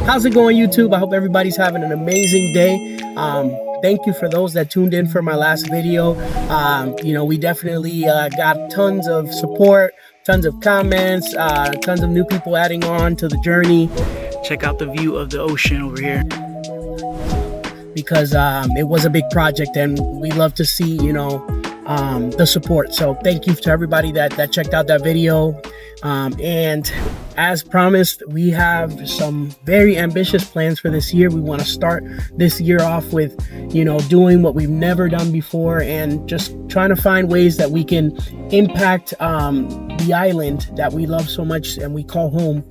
How's it going, YouTube? I hope everybody's having an amazing day. Thank you for those that tuned in for my last video. We definitely got tons of support, tons of comments, tons of new people adding on to the journey. Check out the view of the ocean over here, because it was a big project and we love to see, the support. So thank you to everybody that checked out that video. And as promised, we have some very ambitious plans for this year. We want to start this year off with, doing what we've never done before and just trying to find ways that we can impact the island that we love so much and we call home.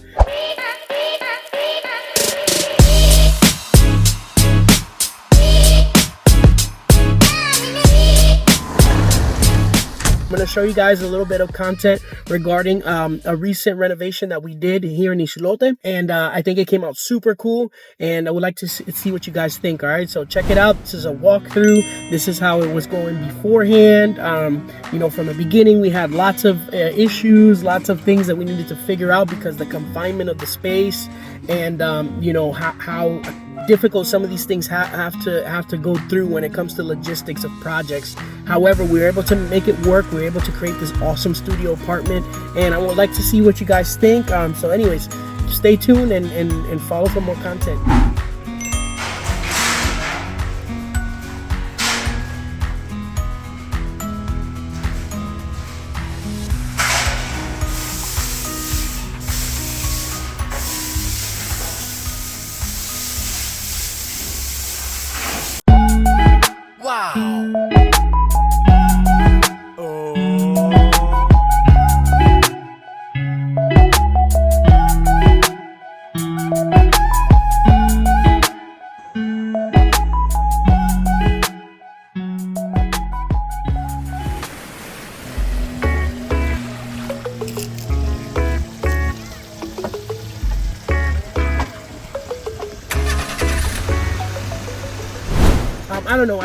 I'm going to show you guys a little bit of content regarding a recent renovation that we did here in Islote, and I think it came out super cool, and I would like to see what you guys think. All right, so check it out. This is a walkthrough. This is how it was going beforehand. From the beginning we had lots of issues, lots of things that we needed to figure out because the confinement of the space, and how difficult some of these things have to go through when it comes to logistics of projects. However, we were able to make it work. We were able to create this awesome studio apartment, and I would like to see what you guys think. So anyways, stay tuned and follow for more content. I don't know,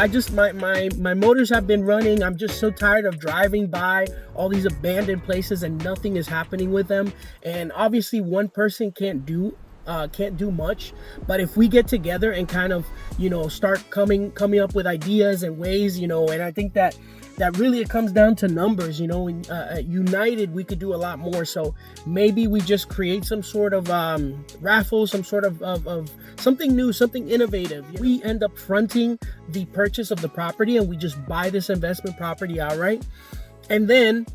my motors have been running. I'm just so tired of driving by all these abandoned places and nothing is happening with them. And obviously one person can't do much, but if we get together and kind of start coming up with ideas and ways, and I think that really it comes down to numbers. United we could do a lot more. So maybe we just create some sort of raffle, some sort of something new, something innovative. We end up fronting the purchase of the property and we just buy this investment property outright, and then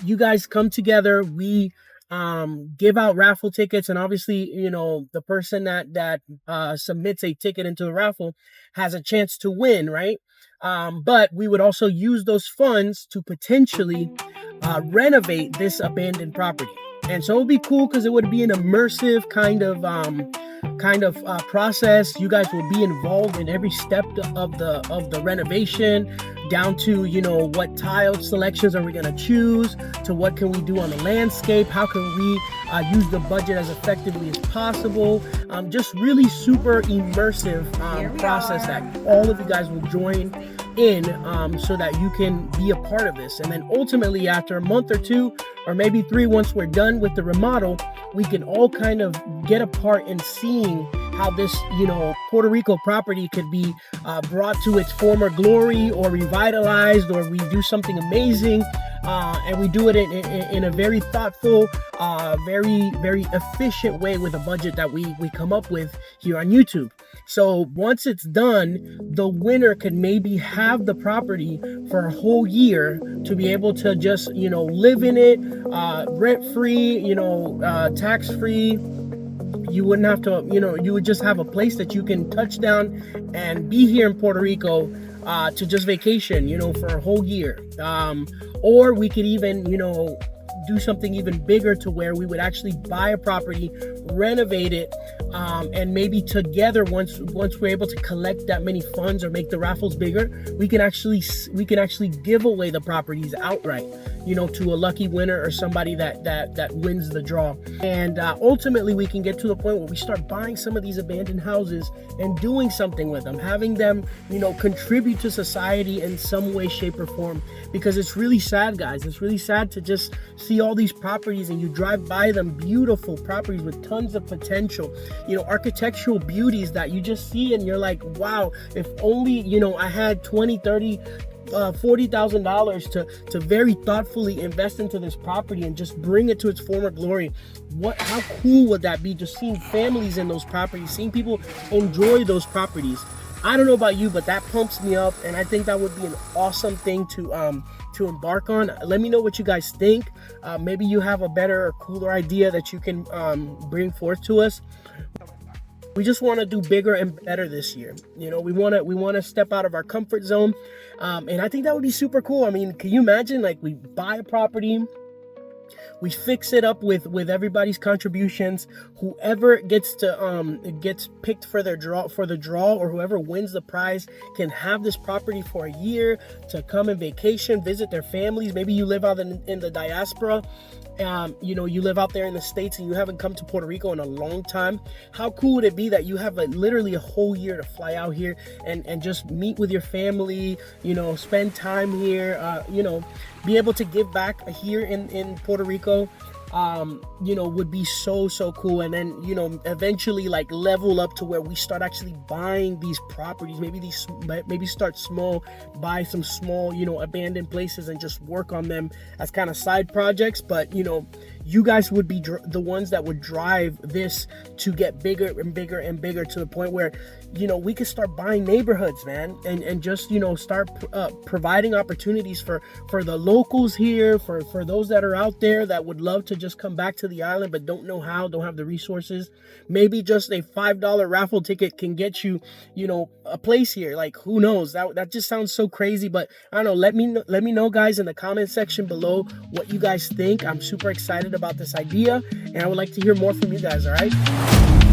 you guys come together. We give out raffle tickets, and obviously the person that submits a ticket into the raffle has a chance to win, right? But we would also use those funds to potentially renovate this abandoned property. And so it would be cool because it would be an immersive kind of process. You guys will be involved in every step of the renovation, down to what tile selections are we going to choose, to what can we do on the landscape, how can we use the budget as effectively as possible. Just really super immersive process that all of you guys will join in, so that you can be a part of this. And then ultimately, after a month or two, or maybe 3, once we're done with the remodel, we can all kind of get a part in seeing how this Puerto Rico property could be brought to its former glory, or revitalized, or we do something amazing, and we do it in a very thoughtful, very efficient way with a budget that we come up with here on YouTube. So once it's done, the winner could maybe have the property for a whole year to be able to just live in it, rent free, tax free. You wouldn't have to, you would just have a place that you can touch down and be here in Puerto Rico to just vacation, for a whole year. Or we could even, do something even bigger, to where we would actually buy a property, renovate it, and maybe together, once we're able to collect that many funds or make the raffles bigger, we can actually give away the properties outright. to a lucky winner or somebody that wins the draw. And ultimately we can get to the point where we start buying some of these abandoned houses and doing something with them, having them contribute to society in some way, shape, or form. Because it's really sad, guys. It's really sad to just see all these properties and you drive by them, beautiful properties with tons of potential, architectural beauties that you just see and you're like, wow, if only I had 20, 30, $40,000 to very thoughtfully invest into this property and just bring it to its former glory. How cool would that be? Just seeing families in those properties, seeing people enjoy those properties. I don't know about you, but that pumps me up, and I think that would be an awesome thing to embark on. Let me know what you guys think. Maybe you have a better or cooler idea that you can bring forth to us. We just want to do bigger and better this year. We want to step out of our comfort zone, and I think that would be super cool. I mean, can you imagine, like, we buy a property, we fix it up with everybody's contributions. Whoever gets picked for the draw, or whoever wins the prize can have this property for a year to come and vacation, visit their families. Maybe you live out in the diaspora. You live out there in the States and you haven't come to Puerto Rico in a long time. How cool would it be that you have literally a whole year to fly out here and just meet with your family, spend time here, be able to give back here in Puerto Rico, would be so cool. And then, eventually like level up to where we start actually buying these properties. Maybe start small, buy some small, abandoned places and just work on them as kind of side projects. But, you guys would be the ones that would drive this to get bigger and bigger and bigger, to the point where, we could start buying neighborhoods, man, and just, start providing opportunities for the locals here, for those that are out there that would love to just come back to the island but don't know how, don't have the resources. Maybe just a $5 raffle ticket can get you, a place here. Like, who knows? That just sounds so crazy, but I don't know. Let me know, guys, in the comment section below what you guys think. I'm super excited about this idea, and I would like to hear more from you guys. All right.